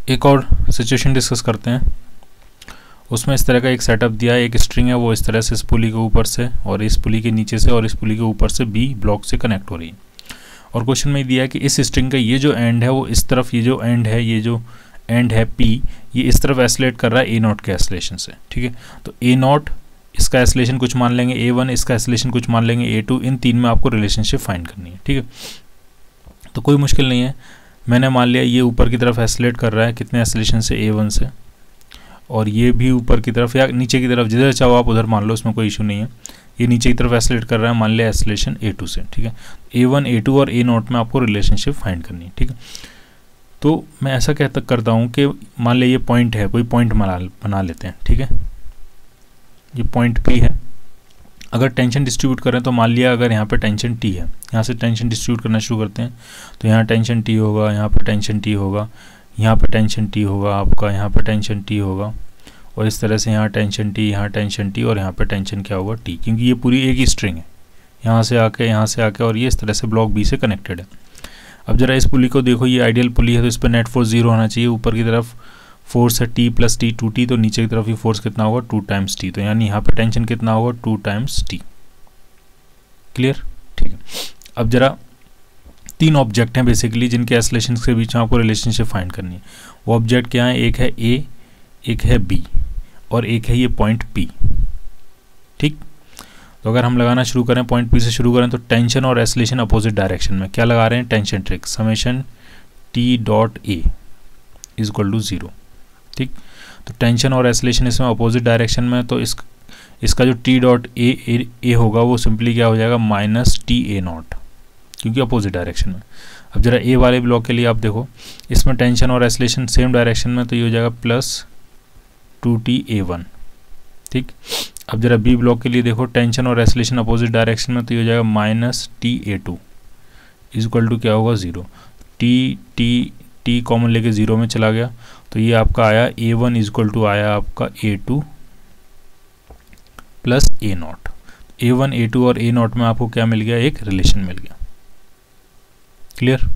एक और situation discuss करते हैं। उसमें इस तरह का एक सेटअप दिया है, एक स्ट्रिंग है वो इस तरह से इस पुली के ऊपर से और इस पुली के नीचे से और इस पुली के ऊपर से बी ब्लॉक से कनेक्ट हो रही है। और क्वेश्चन में दिया है कि इस स्ट्रिंग का ये जो एंड है वो इस तरफ, ये जो एंड है, ये जो एंड है पी, ये इस तरफ एसलेट कर रहा है ए नॉट के एसलेशन से। ठीक है, तो ए नॉट इसका एसलेशन कुछ मान लेंगे, ए वन इसका एसलेशन कुछ मान लेंगे, ए टू, इन तीन में आपको रिलेशनशिप फाइंड करनी है। ठीक है, तो कोई मुश्किल नहीं है। मैंने मान लिया ये ऊपर की तरफ एसलेट कर रहा है कितने एसलेशन से, ए वन से, और ये भी ऊपर की तरफ या नीचे की तरफ, जिधर चाहो आप उधर मान लो, इसमें कोई इशू नहीं है। ये नीचे की तरफ एसलेट कर रहा है, मान लिया एसलेशन ए टू से। ठीक है, ए वन, ए टू और ए नॉट में आपको रिलेशनशिप फाइंड करनी है। ठीक है, तो मैं ऐसा करता हूँ कि मान लिया ये पॉइंट है, कोई पॉइंट बना लेते हैं। ठीक है, ये पॉइंट पी है। अगर टेंशन डिस्ट्रीब्यूट करें तो मान लिया अगर यहाँ पे टेंशन टी है, यहाँ से टेंशन डिस्ट्रीब्यूट करना शुरू करते हैं तो यहाँ टेंशन टी होगा, यहाँ पे टेंशन टी होगा, यहाँ पे टेंशन टी होगा आपका, यहाँ पे टेंशन टी होगा, और इस तरह से यहाँ टेंशन टी, यहाँ टेंशन टी और यहाँ पे टेंशन क्या होगा, टी, क्योंकि ये पूरी एक ही स्ट्रिंग है, यहाँ से आके और ये इस तरह से ब्लॉक बी से कनेक्टेड है। अब जरा इस पुली को देखो, ये आइडियल पुली है तो इस पर नेट फोर्स 0 होना चाहिए। ऊपर की तरफ फोर्स है टी प्लस टी 2t, तो नीचे की तरफ ये फोर्स कितना होगा 2 टाइम्स टी, तो यानी यहाँ पे टेंशन कितना होगा 2 टाइम्स टी। क्लियर? ठीक है, अब जरा तीन ऑब्जेक्ट हैं बेसिकली जिनके एसलेशन के बीच में आपको रिलेशनशिप फाइंड करनी है। वो ऑब्जेक्ट क्या है, एक है ए, एक है बी और एक है ये पॉइंट पी। ठीक, तो अगर हम लगाना शुरू करें, पॉइंट पी से शुरू करें, तो टेंशन और एसलेशन अपोजिट डायरेक्शन में क्या लगा रहे हैं, tension trick, summation T dot A is equal to 0। ठीक, तो टेंशन और एसलेशन इसमें अपोजिट डायरेक्शन में, तो इसका जो टी डॉट ए होगा वो सिंपली क्या हो जाएगा, माइनस टी ए नॉट, क्योंकि अपोजिट डायरेक्शन में। अब जरा ए वाले ब्लॉक के लिए आप देखो, इसमें टेंशन और एसलेशन सेम डायरेक्शन में, तो ये हो जाएगा प्लस 2t a1। ठीक, अब जरा बी ब्लॉक के लिए देखो, टेंशन और एसलेशन अपोजिट डायरेक्शन में, तो ये हो जाएगा minus T a2 is equal to क्या होगा 0। टी कॉमन लेके 0 में चला गया, तो ये आपका आया a1 इज इक्वल टू आया आपका a2 plus a not. a1, a2 और a नॉट में आपको क्या मिल गया, एक रिलेशन मिल गया। क्लियर?